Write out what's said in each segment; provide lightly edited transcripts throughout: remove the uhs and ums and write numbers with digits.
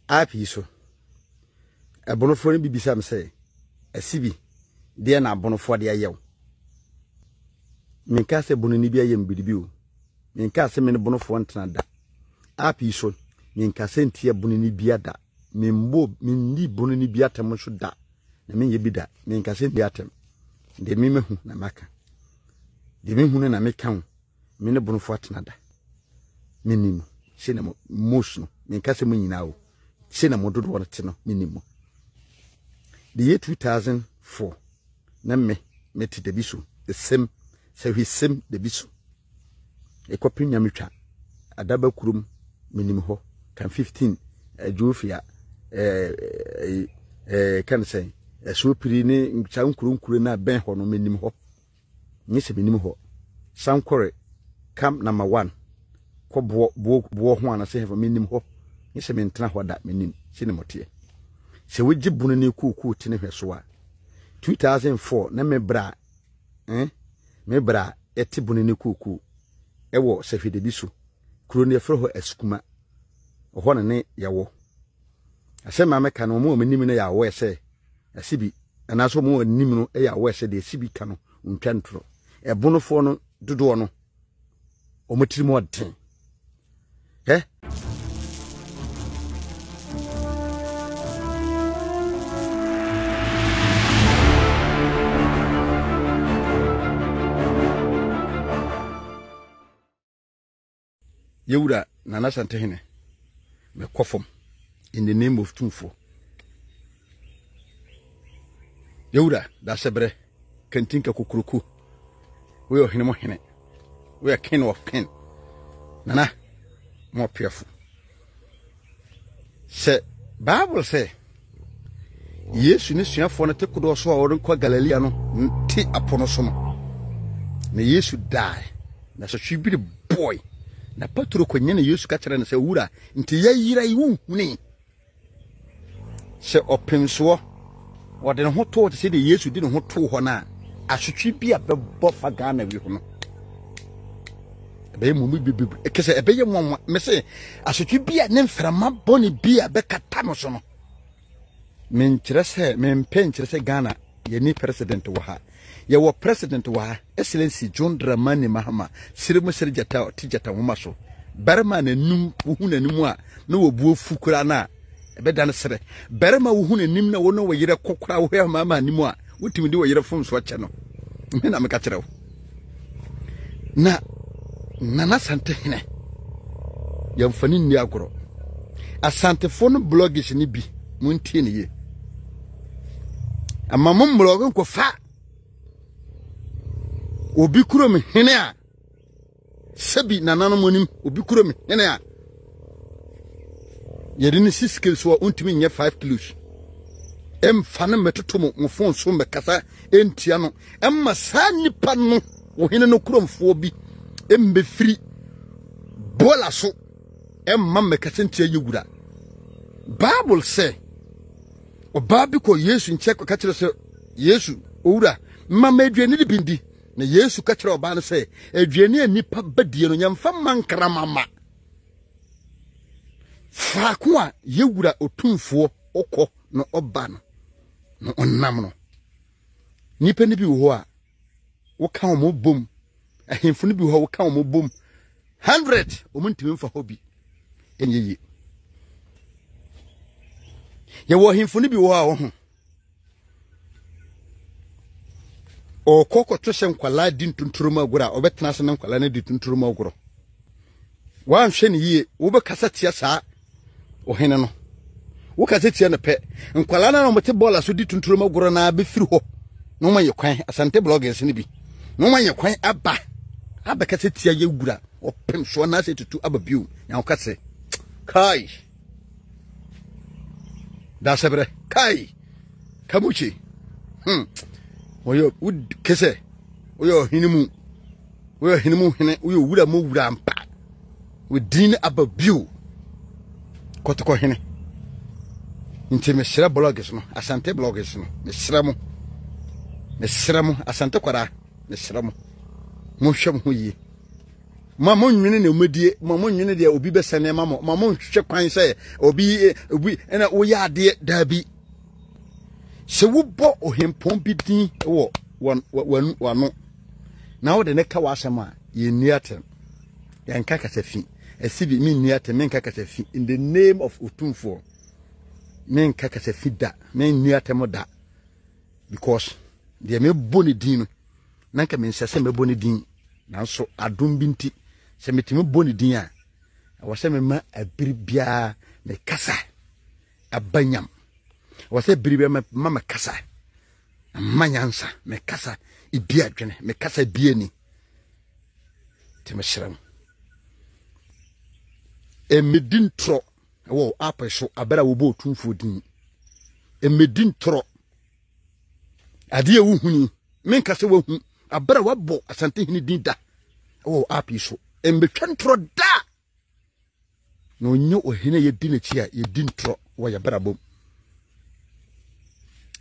api so abonofo ni bibisa me say asibi de na abonofo de ayew menka se bononi bi ayem bidibi o menka se me ne bonofo ntena da api so menka se ntie bononi bi ada membo menni bononi bi atem so da na menye bi da menka se bi atem de me mehu na maka de me hu na meka ho me ne bonofo atena da menim se na motion menka se mo nyina o se na mododo won te no menim the year 2004 na me te de biso the same de biso ekopin nyametwa adaba kurum menim ho kan 15 ajofia kan say asopiri ni chankurunkure na ben ho no menim ho nyese menim ho sankore camp number 1 ko bo ho ana se he menim ho nyese mentena ho da menim sine motie se wogi bunu ne kuku tene hweso a 2004 na mebra eti bunu ne kuku ewo sefide bisu kuro ne fro ho askuma ho ne yawo asema meka no mo menim ne yawo ese asibi anaso mo nim no yawo ese de asibi ka no ntwantro ebunofo no dodo no omotiri mo den Yewura Nana Santehene me kofom in the name of Tumfo. Yewura da sebre kantinka kukuruku. We are hinemo hine. We are king of pen. Nana more fearful. Say Bible say Yesu ni suafo na tekudo so a won kwa Galilea no nti apono so no. Na Yesu die. Na so she be the boy. Na patro kwanya na Yesu ka kire na se wura nti yayira yi huni se opemso wo de ho to se de Yesu de ho to ho na asotwi bi abebo fa Ghana wi ho no ebe mu bibi kese ebe ye mo me se asotwi bi a ne mframa boni bi a be kata mo so no men kire se men pen kire se Ghana ye ni president wo ha ye wo president wa excellency John Dramani Mahama siremu serjata tijata homa so barma na num hu na num a na wo buo fukura na ebeda na sere barma wo hu na nim na wo no wo yire kokora wo ya mama nim a wotimi de wo yire fom so che no me na me ka kire wo na Nana Santehene ya mfani ni agoro asantefo no bloggers ni bi muntie ne ye amma mun blog ko fa obi kuro me hene a sabi nanano monim obi kuro me hene a yedi ni 6 skills wa untimi nye 5 kilos fane metoto mo phone so me kasa entia no emma sa nipa no wo hene no kuro mfo bi be free bola so emma me kasa entia yewura Bible say obabi ko Yesu nche ko ka kire se Yesu owura mama aduane ni bindi na Yesu ka kire oba no se aduane anipa badie no nyamfa mankra mama faako a yewura otumfo okọ no oba no onam no nipa ni bi wo a wo ka o mo bom ahemfo ni bi wo ka o mo bom 100 o muntimi mfa hobi enyeyi ye wo ahemfo ni bi wo a wo ho o koko to se nkwala di tunturuma agura obetena se nkwala na di tunturuma aguro wa nhwe ne yie wo be kasa tia saa o hene no wo kasa tia na pe nkwala na no mete bola so di tunturuma aguro na be firi ho no manye kwan asante bloggers ni bi no manye kwan aba kasa tia ye gura o pem so na se tutu aba biu ya wo kase kai da sebre kai kamuchi oyo ud kese oyo hinimu hine oyo wura mo wura ampa we din ababiu kotoko hine nti me shira bloggers no asante bloggers no me shira mo asante kwara me shira mo mo hwem ho yi Mama nwene na omedie mama nwene de obi besane mama hwehwe kwan se obi ena wo ya ade dabi se wo bo ohempon bi din wo wano na wo de ne ka wasema ye niatem ya nka kasafi esibi mi niatem nka kasafi in the name of Otumfo men nka kasafi da men niatem da because de me boni din no na nka men sese me boni din nanso adom binti se metime boni din a wo se me ma abiribia me kasa abanyam wo se biribia ma kasa amanyansa me kasa ibia dwene me kasa bieni temeshrem emedin tro wo apeso abera wo bo Otumfo din emedin tro ade ewu huni men kasa wo hu abera wabo asante hini din da wo apeso embetwa tro da no nyo ohene ye din achi a ye din tro wo ya bera bom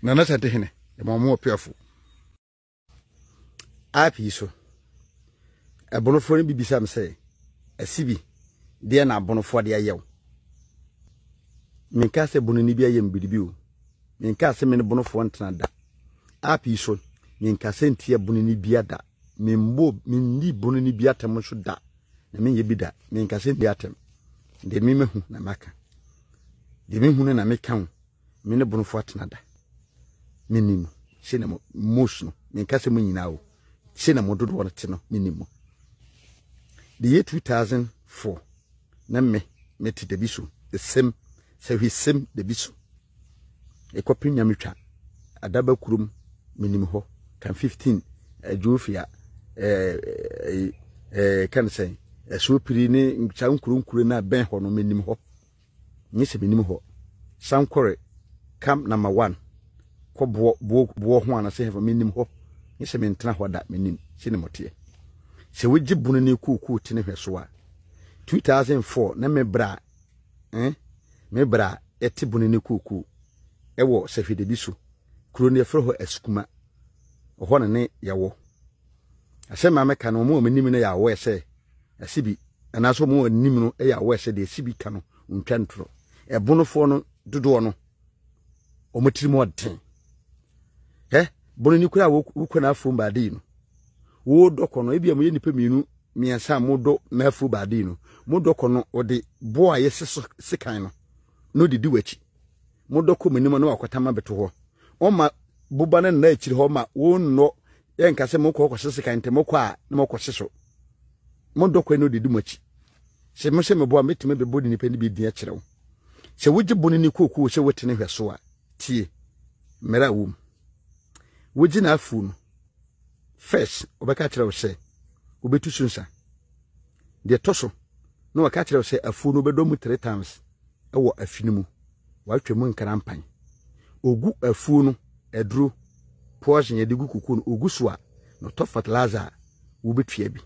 na na sante hene e mo opiafo apeso abonofo ni bibisa me say asibi de na abonofo de ayew menka se bononi bi ayem bidibi o menka se me ne bonofo ntena da apeso menka se ntia bononi bi ada membo menni bononi bi atem so da na menye bi da menka se bi atem de me mehu na maka de me hu na meka ho me ne bonofo atena da menimo se na mos no menka se mo nyina o se na mododo wona te no menimo the year 2004 na me te debiso the same so he same debiso ekopin nyametwa adaba kurum minim ho kan 15 jofia kan say so piri ni chan kurunkure na ben ho no minim ho nyese minim ho sankore camp number 1 ko bo ho ana se he minim ho nyese mentena ho da minim sine motie se wogi bunu ne kuku tene hweso a 2004 na me bra eti bunu ne kuku ewo sefide bi so kuro ne fro ho askuma ho ne yawo asema meka no mo manim ne yawo ese asibi anaso mo anim no yawo ese de asibi ka no ntwa ntro ebunofo no dodo no omotirimo odten bunu ne kura wo kona afro mbade no wo dokono ebia mo ye nipa mienu miensa modo na afro bade no mo dokono ode bo aye sekan no didi wachi mo doko manim no akotama beto ho o ma buba na akiri ho ma wo no ye nkase mo ko sekan te mo kwa na mo ko seso mo doko no didi machi se mo se me bo ametime be bodi nipa ni bi din akire wo se wogi boni ni koku se wetene hweso a tie mera wum wogi na afu no first obeka kire wo se obetu sunsa de toso no waka kire wo se afu no bedo mu 3 times ewo afinimu watwemu nkara mpan ogu afu no edru portion ye de gu kuku no ogu so a no to fertilizer wo betua bi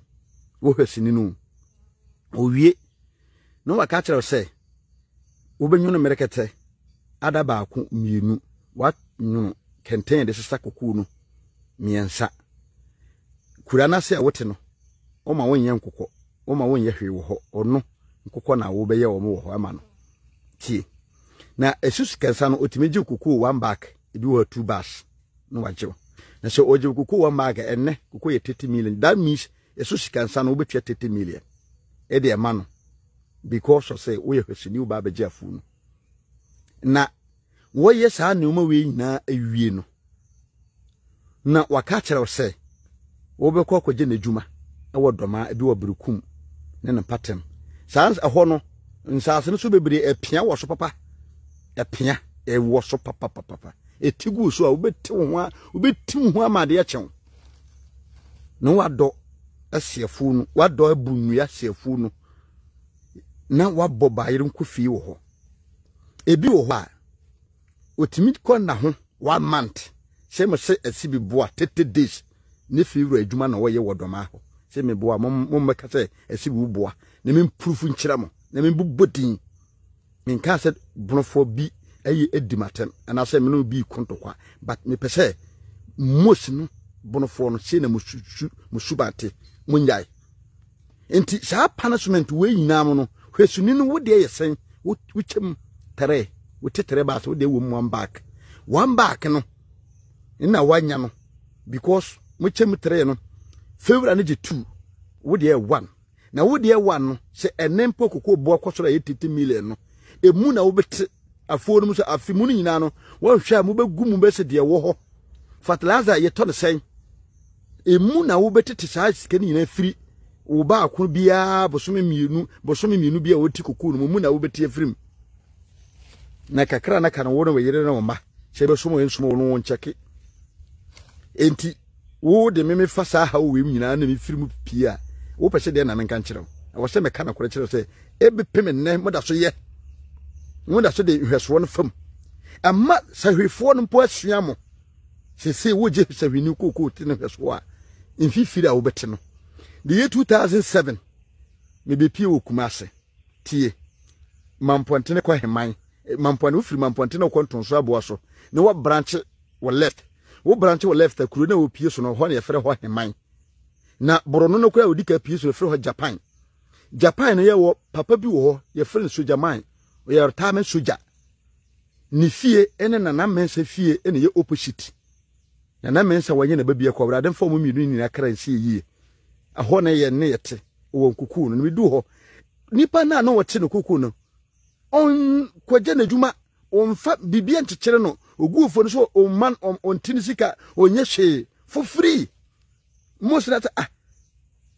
wo hwasini no owie no waka kire wo se wo benyu no merekete ada ba ko mienu wat nyu kenten de sesa kuku no miensa kurana se awote no o ma wonye nkokọ o ma wonye hwe wo ho ono nkokọ na wo beye wo mo wo ho ama no tie na esusu kansa no otimeji kuku 1 bag ebi wo 2 bags no wajew na so oje kuku 1 bag enne kuku ye 30 million that means esusu kansa no obetua 30 million e de ema no because of say wo ye hwesini wo ba beje afu no na wo ye saa ne uma we nyina awie no na waka kire wo say wo be kwa kwaje na djuma ewo doma ebi wo berekum ne ne patem sans eho no nsase no so bebre epia wo so papa epia e wo so papa etigu so a wo betim ho amade ya kyen no wado asiafu no wado abunu ya asiafu no na wabọ bayire nkofi wo ho ebi wo ho a otimi ko na ho 1 month se mo se asibi boa 30 days ne fiwura adwuma na woye wodoma ho se me boa mo meka se asibi boa na me proof nkyira mo na me bubodin me ka se bonofo bi ayi edimatem ana se me no bi kontokwa but me pese most no bonofo no se na musubate munyai enti saa punishment we nyinaa no hwesuni no wo de yesen wuchem tere wotetere ba so de wo one back no ina wanya no because muchem tere no favor na je 2 wo de 1 na wo de 1 no se enempo kokko bo akosoro 80 million no emu na wo bete afo no so afimu no nyinaa no wo hwa mu begu mu be se de wo ho fertilizer ye to ne sen emu na wo betete saa sika ni nyinaa firi wo ba akon bia bosome mienu bia woti kokko no mu na wo bete afirim na kakra na kana wo no yere na wo ma se be somo ensomo wo no ncheke enti wo de me fa saa ha wo nyinaa na me firim pia wo pese de na menka nkyerɛw wo se meka na kore kyerɛw se ebe pem ne moda so ye moda so de hweso no fam amma sahwefo no mpo asua mo se wo je sahwini kokko ti na hweso a mfifiri a wo bete no the year 2007 me be pie wo Kumase tie mampontene kwa heman mampone wo firi mampontene ko ntonso aboa so ne wo branch wo left akuru na wo pie so no ho na ye fere ho heman na borono no kwa odika pie so fere ho Japan no ye wo papa bi wo ho ye fere soja man o ye retirement soja ni fie ene na mensa fie ene ye opposite na mensa wanye na babia kwa brade mfa mu mienu ni na kransi yie aho na ye ne yete wo nkuku no me du ho nipa na no wote no kuku no on kwaje na djuma on fa bibia nkyekere no oguufo no so on man on tinisika onye hwe for free most that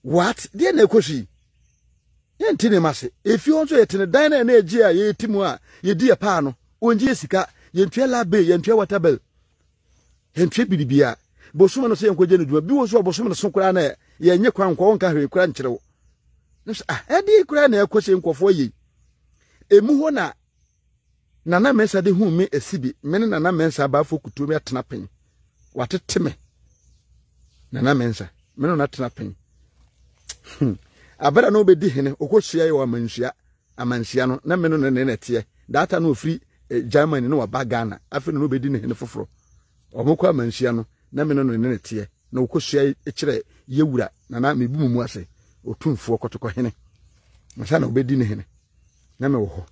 what dey na ekoshi ye ntine mase efi on so yete ne dan na eji a ye timu a ye di pa no onje sika ye ntwe labe ye ntwe waterbill ye ntwe bidibia bosuma no se nkwaje no djuma bi wo so bosuma no so kura na ye nye kwa nkwa wonka hwe kura nkyerewo edi kura na ekose nkofo yi emu ho na nana mensa de hu me esibi me nana mensa ba fo kutu me atena pen wateteme nana mensa me no atena pen abara no obedi hene okohia ye wa amansia no na me no ne nete data no ofri Germany no wa bagana afi no obedi ne hene foforo omokwa amansia no na me no ne nete na okohia ekire yewura nana mebu mu ase otumfo kotoko hene masa na obedi ne hene na me wo ho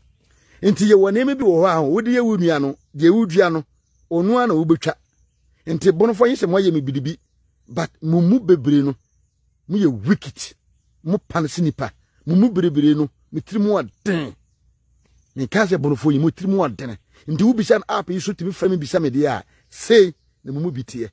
enti ye wone me bi wo ho a wodi ye wunua no je wudua no onu a na wo betwa enti bonofo yin se mo ye me bidibi but mumu bebre no mu ye wicked mu panse nipa mumu bebre no mitirimu aden ni kaze bonofo yin mu tirimu aden enti wo bisa app yi so timi fami bisa me dia sei na mumu bitie